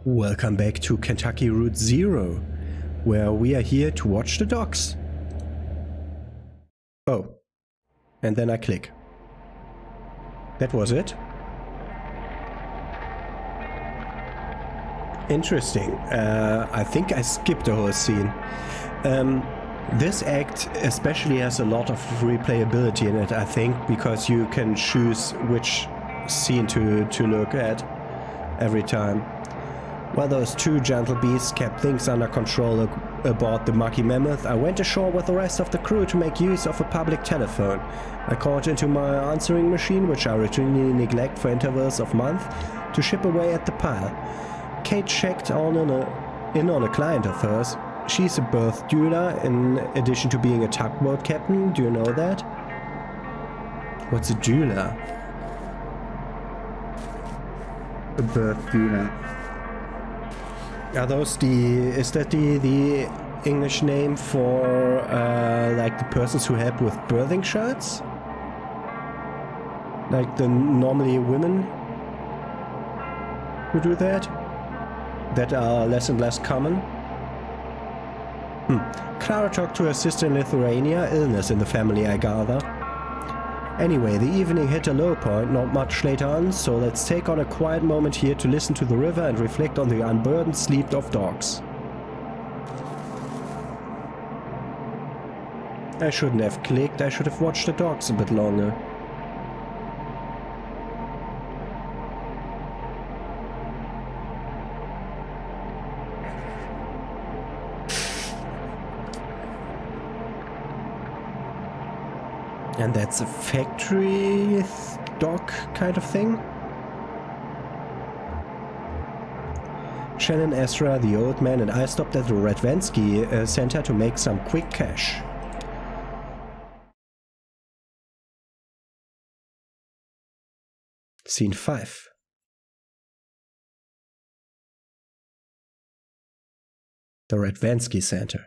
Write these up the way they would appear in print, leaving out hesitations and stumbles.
Welcome back to Kentucky Route Zero, where we are here to watch the dogs. Oh, and then I click. That was it? Interesting. I think I skipped the whole scene. This act especially has a lot of replayability in it, I think, because you can choose which scene to look at every time. While those two gentle beasts kept things under control aboard the Mucky Mammoth, I went ashore with the rest of the crew to make use of a public telephone. I called into my answering machine, which I routinely neglect for intervals of months, to ship away at the pile. Kate checked in on a client of hers. She's a birth doula, in addition to being a tugboat captain. Do you know that? What's a doula? A birth doula. Are those is that the English name for like the persons who help with birthing shots? Like the normally women who do that? That are less and less common? Clara talked to her sister in Lithuania, illness in the family I gather. Anyway, the evening hit a low point not much later on, so let's take on a quiet moment here to listen to the river and reflect on the unburdened sleep of dogs. I shouldn't have clicked, I should have watched the dogs a bit longer. And that's a factory dog kind of thing? Shannon, Ezra, the old man, and I stopped at the Radvansky Center to make some quick cash. Scene 5. The Radvansky Center.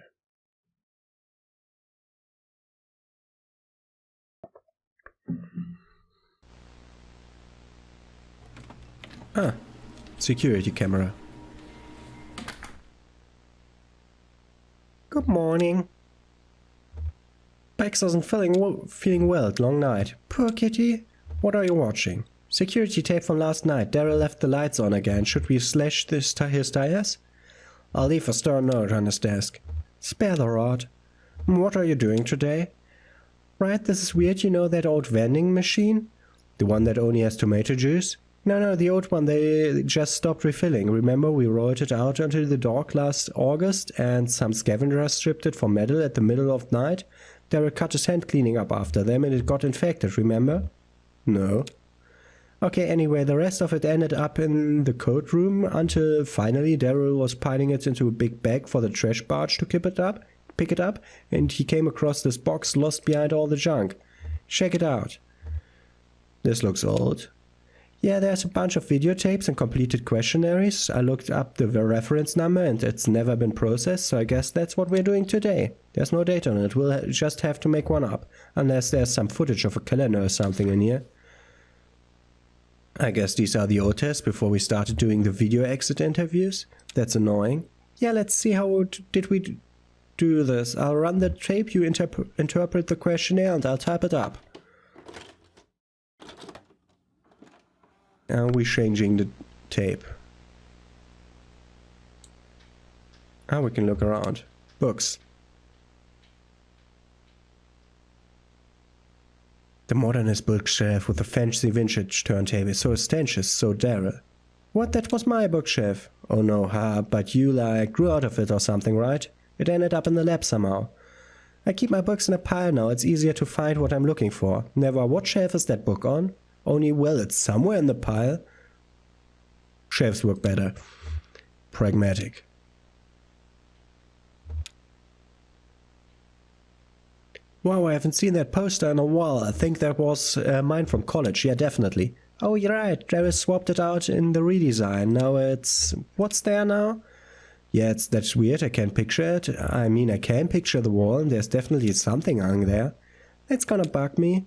Ah, security camera. Good morning. Bex isn't feeling well, long night. Poor kitty. What are you watching? Security tape from last night. Daryl left the lights on again. Should we slash his tires? I'll leave a stern note on his desk. Spare the rod. What are you doing today? Right, this is weird, you know that old vending machine? The one that only has tomato juice? No, the old one they just stopped refilling. Remember we rolled it out onto the dock last August and some scavengers stripped it for metal at the middle of the night? Daryl cut his hand cleaning up after them and it got infected, remember? No. Okay, anyway, the rest of it ended up in the code room until finally Daryl was piling it into a big bag for the trash barge to pick it up, and he came across this box lost behind all the junk. Check it out. This looks old. Yeah, there's a bunch of videotapes and completed questionnaires. I looked up the reference number and it's never been processed, so I guess that's what we're doing today. There's no date on it, we'll just have to make one up. Unless there's some footage of a calendar or something in here. I guess these are the old tests before we started doing the video exit interviews. That's annoying. Yeah, let's see how did we do this. I'll run the tape, you interpret the questionnaire and I'll type it up. And we're changing the tape. We can look around. Books. The modernist bookshelf with a fancy vintage turntable, so ostentatious, so Daryl. What, that was my bookshelf? Oh no, but you grew out of it or something, right? It ended up in the lab somehow. I keep my books in a pile now, it's easier to find what I'm looking for. Never, what shelf is that book on? Only, well, it's somewhere in the pile. Shelves work better. Pragmatic. Wow, I haven't seen that poster in a while. I think that was mine from college. Yeah, definitely. Oh, you're right. Travis swapped it out in the redesign. Now it's... What's there now? Yeah, that's weird. I can't picture it. I mean, I can picture the wall, and there's definitely something hung there. That's gonna bug me.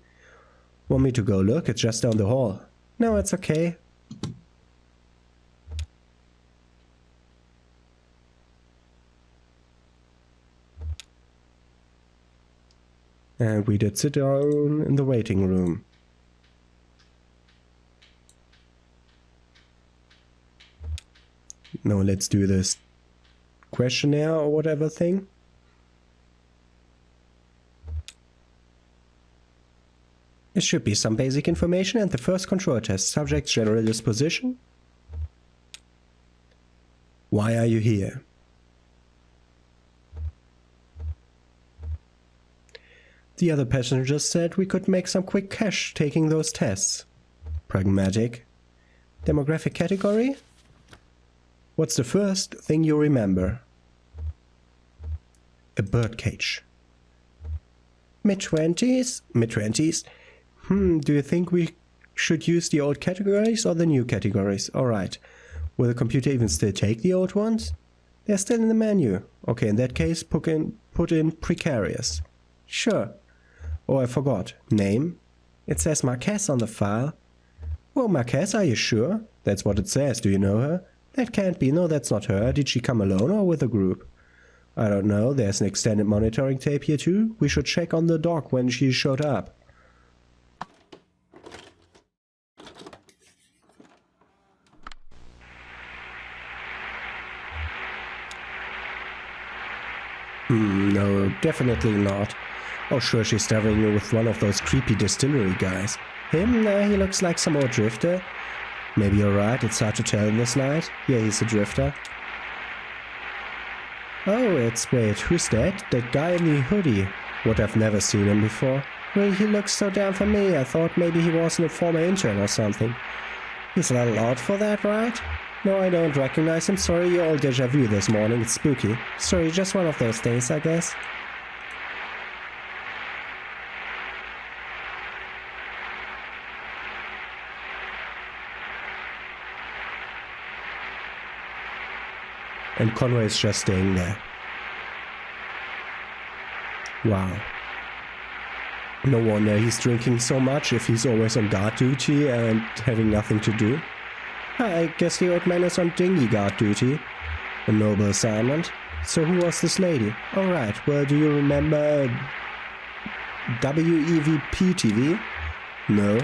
Want me to go look? It's just down the hall. No, it's okay. And we did sit down in the waiting room. Now let's do this questionnaire or whatever thing. There should be some basic information and the first control test. Subject's general disposition. Why are you here? The other passengers said we could make some quick cash taking those tests. Pragmatic. Demographic category? What's the first thing you remember? A birdcage. Mid-20s? Mid-20s? Do you think we should use the old categories or the new categories? Alright. Will the computer even still take the old ones? They're still in the menu. Okay, in that case, put in precarious. Sure. Oh, I forgot. Name? It says Marquez on the file. Oh, Marquez, are you sure? That's what it says. Do you know her? That can't be. No, that's not her. Did she come alone or with a group? I don't know. There's an extended monitoring tape here too. We should check on the dock when she showed up. No, definitely not. Oh, sure, she's traveling with one of those creepy distillery guys. Him? Nah, he looks like some old drifter. Maybe you're right, it's hard to tell in this light. Yeah, he's a drifter. Oh, wait, who's that? That guy in the hoodie. What, I've never seen him before. Well, he looks so damn familiar. I thought maybe he wasn't a former intern or something. He's a little odd for that, right? No, I don't recognize him. Sorry, you're all déjà vu this morning. It's spooky. Sorry, just one of those days, I guess. And Conway is just staying there. Wow. No wonder he's drinking so much if he's always on guard duty and having nothing to do. I guess the old man is on dinghy guard duty. A noble assignment. So who was this lady? Alright, well, do you remember WEVP TV? No.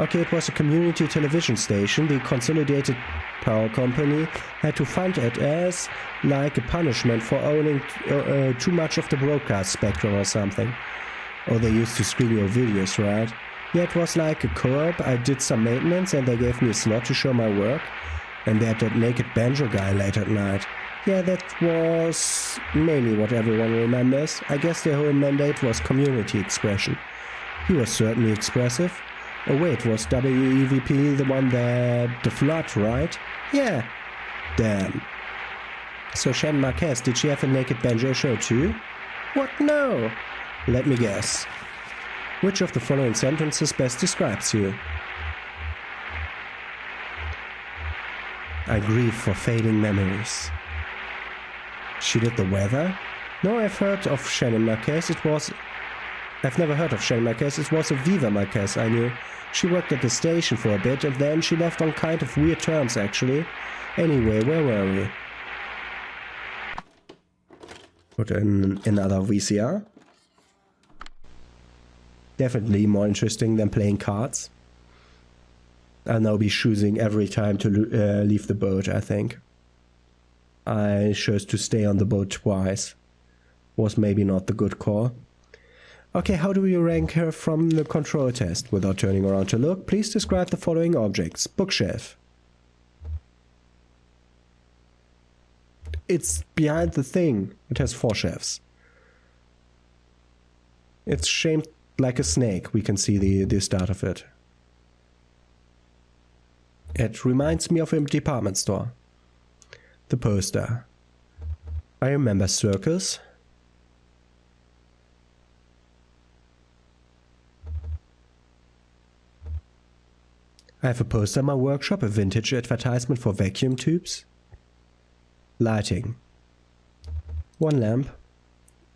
Okay, it was a community television station. The Consolidated Power Company had to fund it as like a punishment for owning too much of the broadcast spectrum or something. Oh, they used to screen your videos, right? Yeah, it was like a co-op. I did some maintenance and they gave me a slot to show my work. And they had that naked banjo guy late at night. Yeah, that was mainly what everyone remembers. I guess their whole mandate was community expression. He was certainly expressive. Oh wait, was WEVP the one that... the flood, right? Yeah. Damn. So Shannon Marquez, did she have a naked banjo show too? What? No! Let me guess. Which of the following sentences best describes you? I grieve for fading memories. She did the weather? No, I've heard of Shannon Marquez. I've never heard of Shannon Marquez. It was a Viva Marquez I knew. She worked at the station for a bit and then she left on kind of weird terms actually. Anyway, where were we? Put in another VCR. Definitely more interesting than playing cards. I'll now be choosing every time to leave the boat, I think. I chose to stay on the boat twice. Was maybe not the good call. Okay, how do we rank her from the control test? Without turning around to look, please describe the following objects. Bookshelf. It's behind the thing. It has 4 shelves. It's shaped like a snake. We can see the start of it. It reminds me of a department store. The poster. I remember circles. I have a poster in my workshop, a vintage advertisement for vacuum tubes. Lighting. 1 lamp.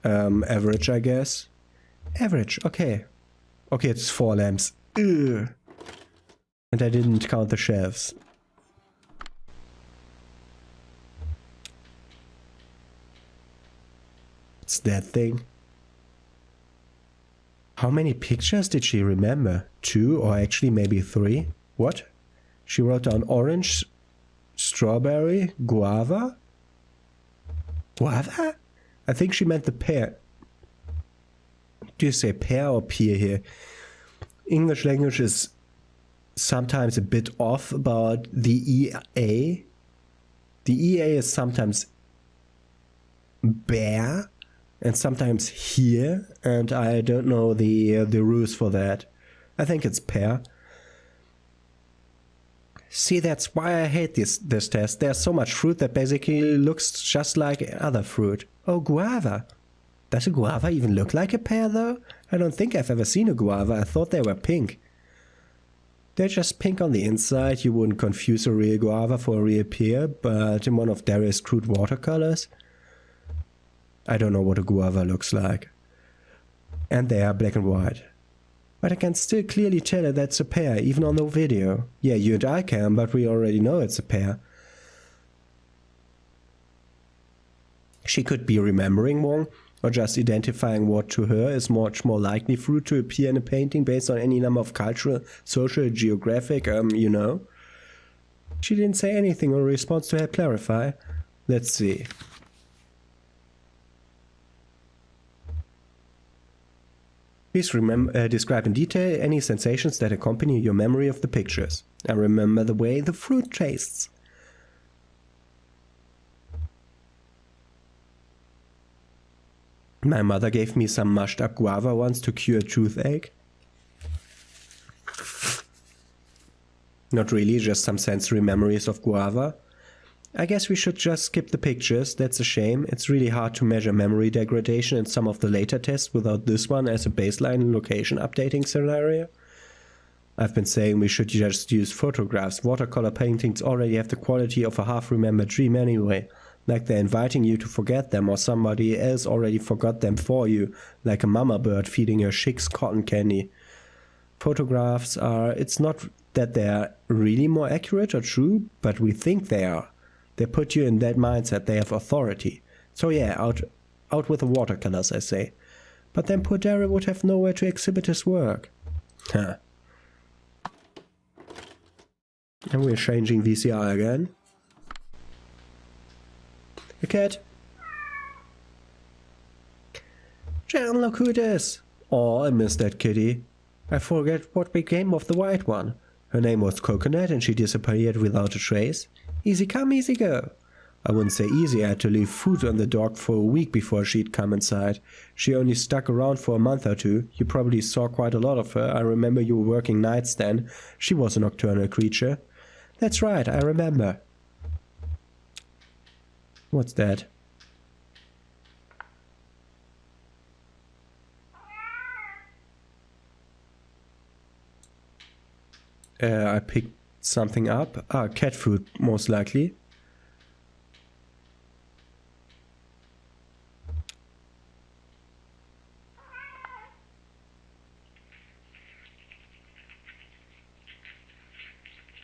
Average, I guess. Average, okay. Okay, it's 4 lamps. Ugh. And I didn't count the shelves. It's that thing. How many pictures did she remember? 2 or actually maybe 3? What? She wrote down orange, strawberry, guava? Guava? I think she meant the pear. Do you say pear or pear here? English language is sometimes a bit off about the EA. The EA is sometimes bear and sometimes here, and I don't know the rules for that. I think it's pear. See, that's why I hate this test. There's so much fruit that basically looks just like other fruit. Oh, guava. Does a guava even look like a pear, though? I don't think I've ever seen a guava. I thought they were pink. They're just pink on the inside. You wouldn't confuse a real guava for a real pear, but in one of Darius' crude watercolors. I don't know what a guava looks like. And they are black and white. But I can still clearly tell that that's a pear, even on the video. Yeah, you and I can, but we already know it's a pear. She could be remembering one, or just identifying what to her is much more likely fruit to appear in a painting based on any number of cultural, social, geographic, you know. She didn't say anything in response to help clarify. Let's see. Please describe in detail any sensations that accompany your memory of the pictures. I remember the way the fruit tastes. My mother gave me some mushed up guava once to cure a toothache. Not really, just some sensory memories of guava. I guess we should just skip the pictures, that's a shame. It's really hard to measure memory degradation in some of the later tests without this one as a baseline location updating scenario. I've been saying we should just use photographs. Watercolor paintings already have the quality of a half-remembered dream anyway. Like they're inviting you to forget them or somebody else already forgot them for you, like a mama bird feeding your chicks cotton candy. Photographs are, it's not that they're really more accurate or true, but we think they are. They put you in that mindset, they have authority. So yeah, out with the watercolors, I say. But then poor Daryl would have nowhere to exhibit his work. Huh. And we're changing VCR again. A cat. Jan, look who it is. Oh, I miss that kitty. I forget what became of the white one. Her name was Coconut and she disappeared without a trace. Easy come, easy go. I wouldn't say easy, I had to leave food on the dog for a week before she'd come inside. She only stuck around for a month or two. You probably saw quite a lot of her. I remember you were working nights then. She was a nocturnal creature. That's right, I remember. What's that? I picked something up. Ah, cat food, most likely.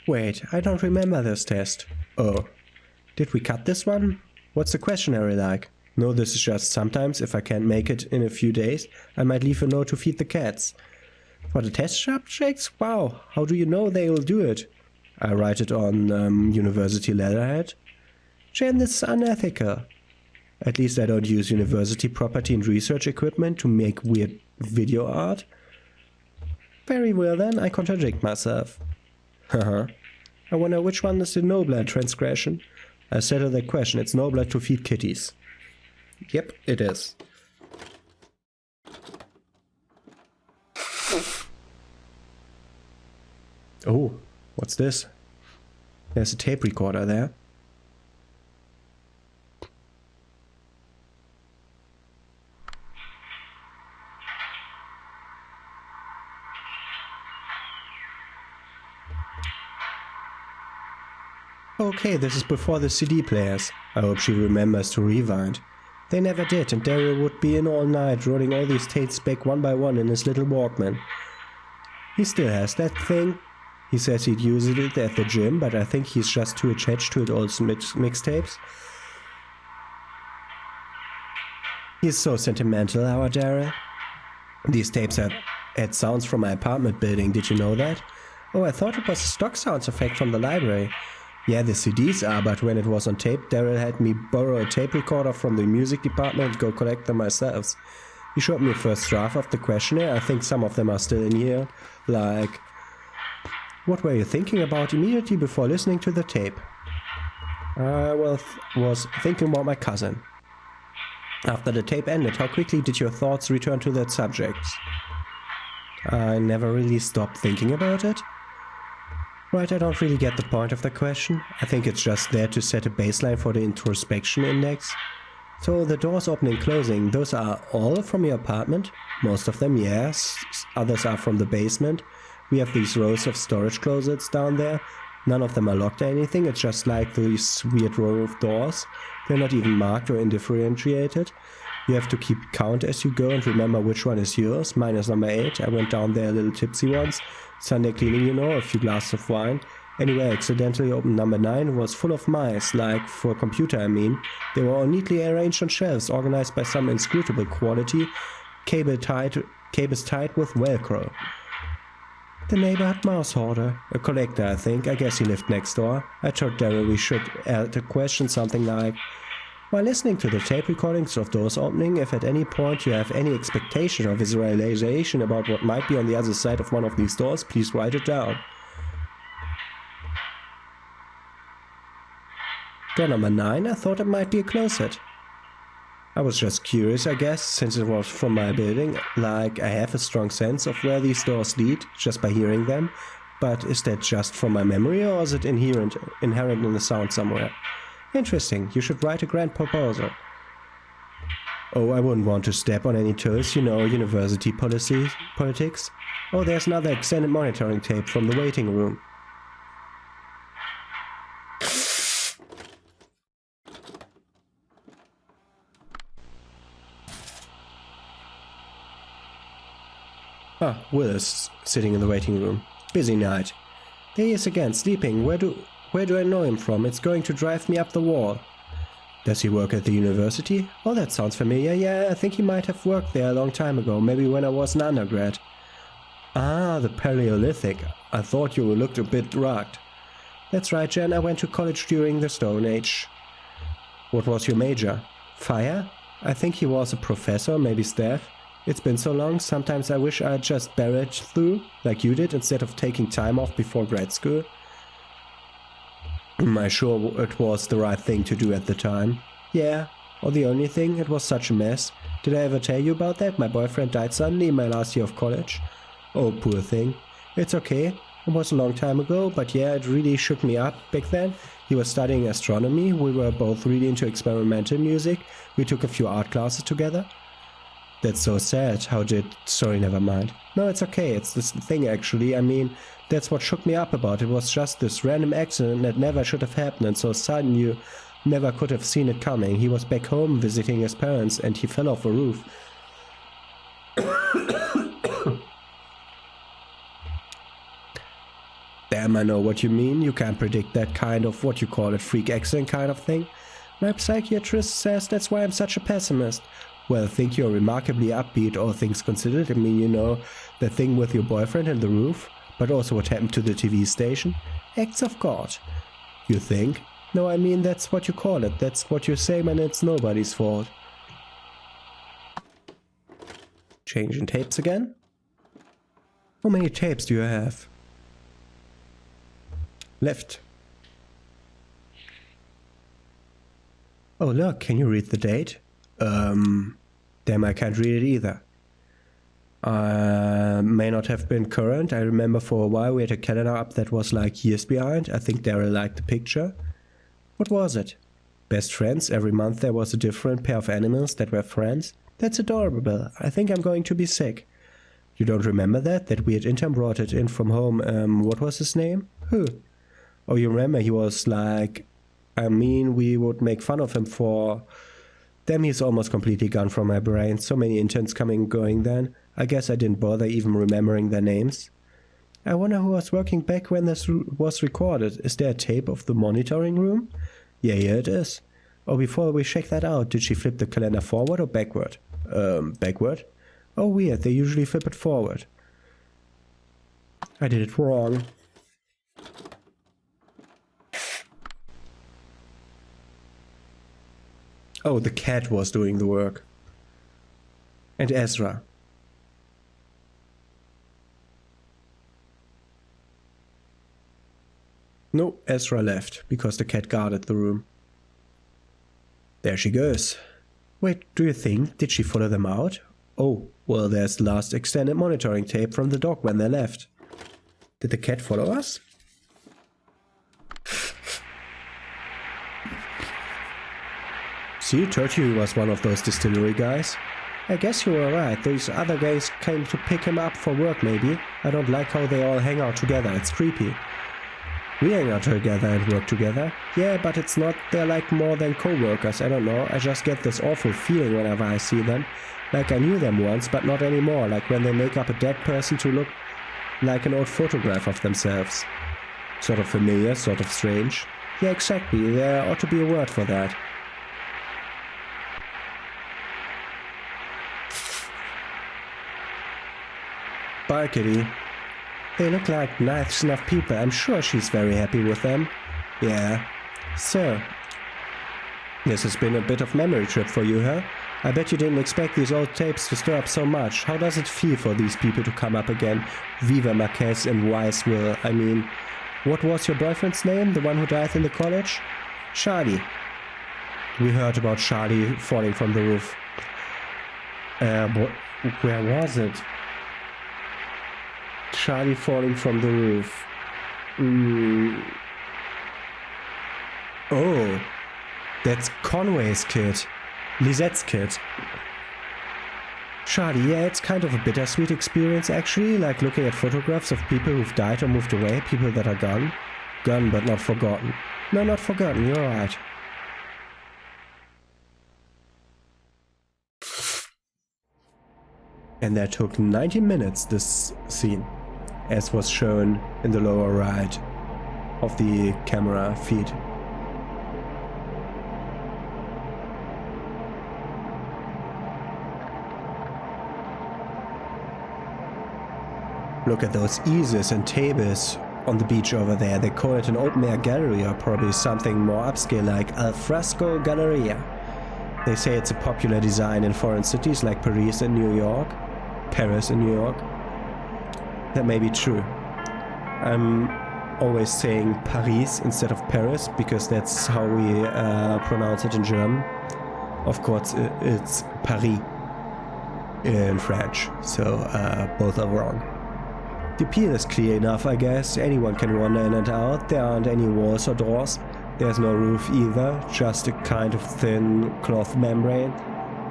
Wait, I don't remember this test. Oh. Did we cut this one? What's the questionnaire like? No, this is just sometimes, if I can't make it in a few days, I might leave a note to feed the cats. For the test subjects? Wow, how do you know they'll do it? I write it on university letterhead. Jen, this is unethical. At least I don't use university property and research equipment to make weird video art. Very well then, I contradict myself. Haha. I wonder which one is the nobler transgression. I settled that question, it's nobler to feed kitties. Yep, it is. Oh, what's this? There's a tape recorder there. Okay, this is before the CD players. I hope she remembers to rewind. They never did, and Daryl would be in all night, rolling all these tapes back one by one in his little Walkman. He still has that thing. He says he'd use it at the gym, but I think he's just too attached to it old mixtapes. He's so sentimental, our Daryl. These tapes had sounds from my apartment building, did you know that? Oh, I thought it was a stock sounds effect from the library. Yeah, the CDs are, but when it was on tape, Daryl had me borrow a tape recorder from the music department and go collect them myself. He showed me a first draft of the questionnaire. I think some of them are still in here. Like, what were you thinking about immediately before listening to the tape? I was thinking about my cousin. After the tape ended, how quickly did your thoughts return to that subject? I never really stopped thinking about it. Right, I don't really get the point of the question. I think it's just there to set a baseline for the introspection index. So the doors opening and closing, those are all from your apartment? Most of them, yes. Others are from the basement. We have these rows of storage closets down there. None of them are locked or anything, it's just like these weird row of doors. They're not even marked or indifferentiated. You have to keep count as you go and remember which one is yours. Mine is number 8. I went down there a little tipsy once. Sunday cleaning, you know, a few glasses of wine. Anyway, I accidentally opened number 9. It was full of mice, like for a computer I mean. They were all neatly arranged on shelves, organized by some inscrutable quality. Cables tied with Velcro. The neighborhood mouse hoarder. A collector, I think. I guess he lived next door. I told Daryl we should add a question something like, while listening to the tape recordings of doors opening, if at any point you have any expectation or visualization about what might be on the other side of one of these doors, please write it down. Door number 9, I thought it might be a closet. I was just curious, I guess, since it was from my building. Like, I have a strong sense of where these doors lead, just by hearing them. But is that just from my memory, or is it inherent in the sound somewhere? Interesting, you should write a grand proposal. Oh, I wouldn't want to step on any toes, you know, university politics. Oh, there's another extended monitoring tape from the waiting room. Ah, Will is sitting in the waiting room. Busy night. There he is again, sleeping. Where do I know him from? It's going to drive me up the wall. Does he work at the university? Oh, that sounds familiar. Yeah, I think he might have worked there a long time ago, maybe when I was an undergrad. Ah, the Paleolithic. I thought you looked a bit rugged. That's right, Jen. I went to college during the Stone Age. What was your major? Fire? I think he was a professor, maybe staff. It's been so long, sometimes I wish I had just barraged through, like you did, instead of taking time off before grad school. Am I sure it was the right thing to do at the time? Yeah, or the only thing, it was such a mess. Did I ever tell you about that? My boyfriend died suddenly in my last year of college. Oh, poor thing. It's okay, it was a long time ago, but yeah, it really shook me up back then. He was studying astronomy, we were both really into experimental music, we took a few art classes together. That's so sad. Sorry, never mind. No, it's okay. It's this thing actually. I mean, that's what shook me up about. It was just this random accident that never should have happened and so sudden you never could have seen it coming. He was back home visiting his parents and he fell off a roof. Damn, I know what you mean. You can't predict that kind of, what you call it, freak accident kind of thing. My psychiatrist says that's why I'm such a pessimist. Well, I think you're remarkably upbeat, all things considered. I mean, you know, the thing with your boyfriend and the roof, but also what happened to the TV station. Acts of God. You think? No, I mean, that's what you call it. That's what you say when it's nobody's fault. Changing tapes again? How many tapes do you have? Left. Oh, look, can you read the date? Damn, I can't read it either. May not have been current. I remember for a while we had a calendar up that was like years behind. I think Daryl liked the picture. What was it? Best friends. Every month there was a different pair of animals that were friends. That's adorable. I think I'm going to be sick. You don't remember that? That weird intern brought it in from home. What was his name? Who? Oh, you remember he was like... I mean, we would make fun of him for... Damn, he's almost completely gone from my brain. So many interns coming and going then. I guess I didn't bother even remembering their names. I wonder who was working back when this was recorded. Is there a tape of the monitoring room? Yeah, it is. Oh, before we check that out, did she flip the calendar forward or backward? Backward. Oh weird, they usually flip it forward. I did it wrong. Oh, the cat was doing the work. And Ezra. No, Ezra left, because the cat guarded the room. There she goes. Wait, do you think? Did she follow them out? Oh, well, there's the last extended monitoring tape from the dog when they left. Did the cat follow us? See, Tertiary was one of those distillery guys. I guess you were right, those other guys came to pick him up for work maybe. I don't like how they all hang out together, it's creepy. We hang out together and work together. Yeah, but it's not, they're like more than co-workers, I don't know. I just get this awful feeling whenever I see them. Like I knew them once, but not anymore. Like when they make up a dead person to look like an old photograph of themselves. Sort of familiar, sort of strange. Yeah, exactly, there ought to be a word for that. Bye, kitty. They look like nice enough people. I'm sure she's very happy with them. Yeah. So, this has been a bit of memory trip for you, huh? I bet you didn't expect these old tapes to stir up so much. How does it feel for these people to come up again? Viva Marquez and Wiseville. I mean, what was your boyfriend's name? The one who died in the college? Charlie. We heard about Charlie falling from the roof. Where was it? Charlie falling from the roof. Oh, that's Conway's kid. Lizette's kid. Charlie, yeah, it's kind of a bittersweet experience actually, like looking at photographs of people who've died or moved away, people that are gone. Gone but not forgotten. No, not forgotten, you're right. And that took 90 minutes, this scene, as was shown in the lower right of the camera feed. Look at those eases and tables on the beach over there. They call it an open-air gallery, or probably something more upscale like al fresco galleria. They say it's a popular design in foreign cities like Paris and New York. Paris and New York. That may be true. I'm always saying Paris instead of Paris because that's how we pronounce it in German. Of course, it's Paris in French, so both are wrong. The appeal is clear enough, I guess. Anyone can wander in and out. There aren't any walls or doors. There's no roof either, just a kind of thin cloth membrane.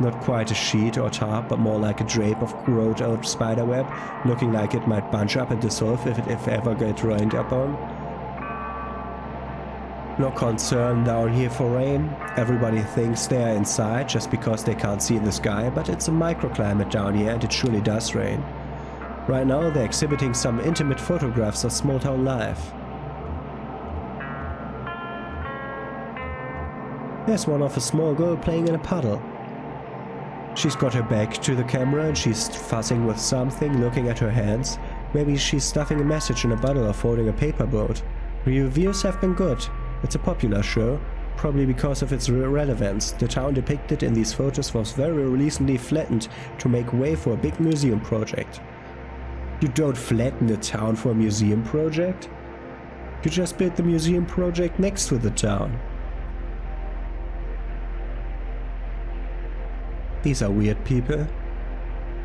Not quite a sheet or tarp, but more like a drape of grown out spiderweb, looking like it might bunch up and dissolve if it ever get rained upon. No concern down here for rain. Everybody thinks they are inside just because they can't see the sky, but it's a microclimate down here and it surely does rain. Right now they're exhibiting some intimate photographs of small town life. There's one of a small girl playing in a puddle. She's got her back to the camera and she's fussing with something, looking at her hands. Maybe she's stuffing a message in a bottle or folding a paper boat. Reviews have been good. It's a popular show, probably because of its relevance. The town depicted in these photos was very recently flattened to make way for a big museum project. You don't flatten the town for a museum project. You just build the museum project next to the town. These are weird people.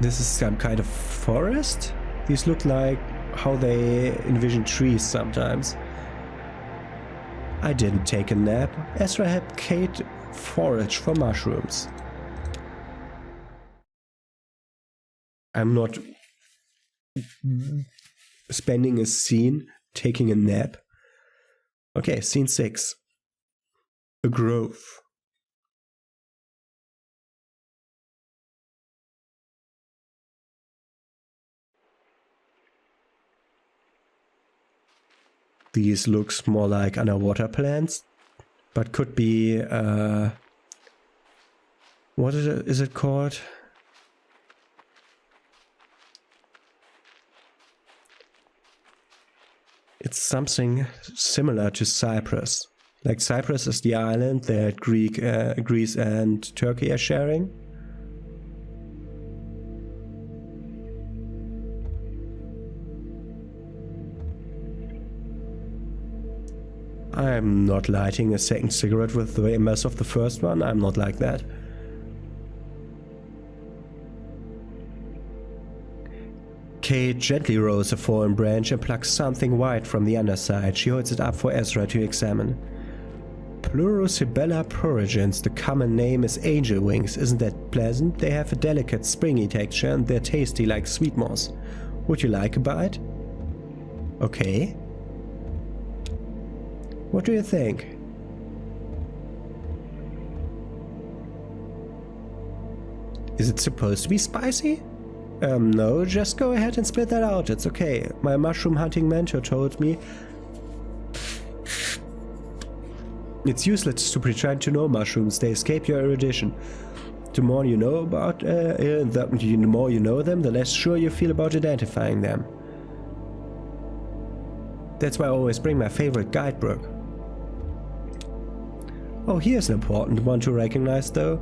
This is some kind of forest? These look like how they envision trees sometimes. I didn't take a nap. Ezra helped Kate forage for mushrooms. I'm not spending a scene taking a nap. Okay, scene 6. A grove. These looks more like underwater plants, but could be what is it called? It's something similar to Cyprus. Like Cyprus is the island that Greece and Turkey are sharing. I'm not lighting a second cigarette with the embers of the first one. I'm not like that. Kate gently rolls a fallen branch and plucks something white from the underside. She holds it up for Ezra to examine. Pluricibella prurigens, the common name is angel wings. Isn't that pleasant? They have a delicate springy texture and they're tasty like sweet moss. Would you like a bite? Okay. What do you think? Is it supposed to be spicy? No, just go ahead and spit that out, it's okay. My mushroom hunting mentor told me it's useless to pretend to know mushrooms, they escape your erudition. The more you know about the more you know them, the less sure you feel about identifying them. That's why I always bring my favorite guidebook. Oh, here's an important one to recognize though.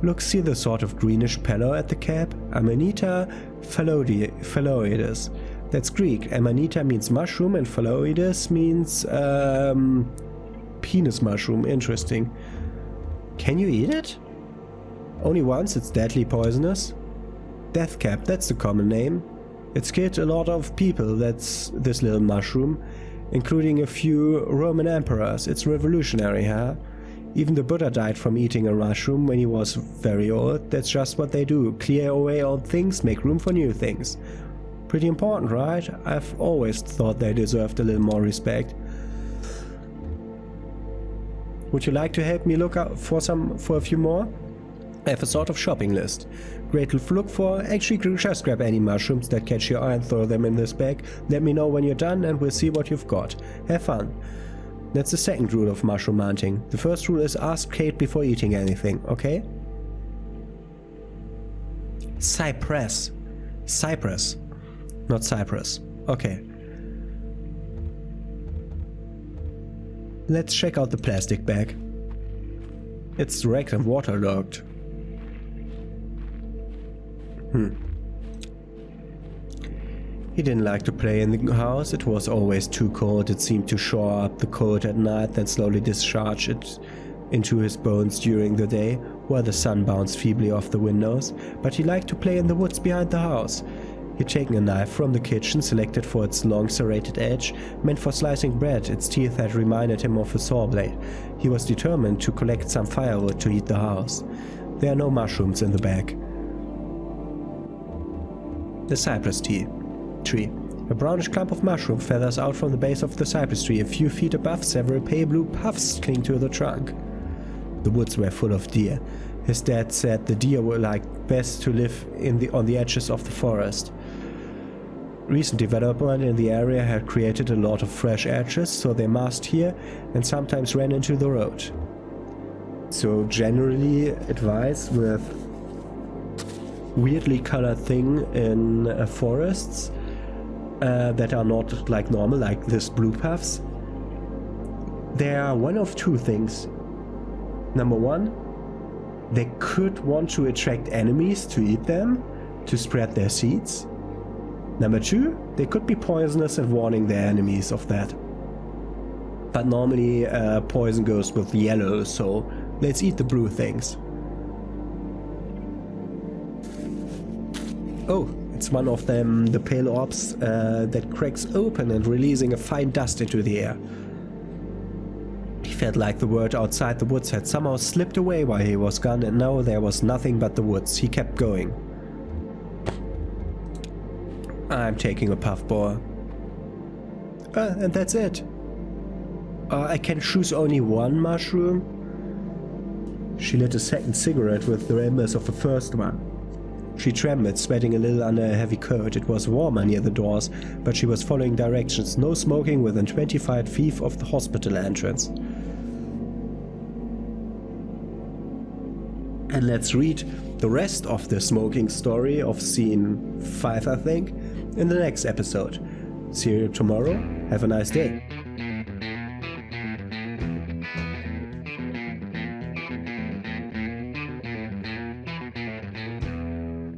Look, see the sort of greenish pallor at the cap? Amanita phalloides. That's Greek. Amanita means mushroom and phalloides means penis mushroom. Interesting. Can you eat it? Only once, it's deadly poisonous. Death cap, that's the common name. It's killed a lot of people, that's this little mushroom, including a few Roman emperors. It's revolutionary, huh? Even the Buddha died from eating a mushroom when he was very old. That's just what they do. Clear away old things, make room for new things. Pretty important, right? I've always thought they deserved a little more respect. Would you like to help me look out for a few more? I have a sort of shopping list. Great to look for. Actually, just grab any mushrooms that catch your eye and throw them in this bag. Let me know when you're done and we'll see what you've got. Have fun. That's the second rule of mushroom hunting. The first rule is ask Kate before eating anything, okay? Cypress. Cypress. Not Cyprus. Okay. Let's check out the plastic bag. It's wrecked and waterlogged. He didn't like to play in the house. It was always too cold. It seemed to shore up the cold at night, then slowly discharge it into his bones during the day, while the sun bounced feebly off the windows. But he liked to play in the woods behind the house. He'd taken a knife from the kitchen, selected for its long serrated edge, meant for slicing bread. Its teeth had reminded him of a saw blade. He was determined to collect some firewood to heat the house. There are no mushrooms in the bag. The cypress tree. A brownish clump of mushroom feathers out from the base of the cypress tree. A few feet above, several pale blue puffs cling to the trunk. The woods were full of deer. His dad said the deer were like best to live on the edges of the forest. Recent development in the area had created a lot of fresh edges, so they massed here and sometimes ran into the road. So generally advice with weirdly colored thing in forests that are not like normal, like this blue puffs. There are one of two things. Number one, they could want to attract enemies to eat them, to spread their seeds. Number two, they could be poisonous and warning their enemies of that. But normally poison goes with yellow, so let's eat the blue things. Oh, it's one of them, the pale orbs that cracks open and releasing a fine dust into the air. He felt like the world outside the woods had somehow slipped away while he was gone, and now there was nothing but the woods. He kept going. I'm taking a puffball. And that's it. I can choose only one mushroom. She lit a second cigarette with the embers of the first one. She trembled, sweating a little under a heavy coat. It was warmer near the doors, but she was following directions. No smoking within 25 feet of the hospital entrance. And let's read the rest of the smoking story of scene 5, I think, in the next episode. See you tomorrow. Have a nice day.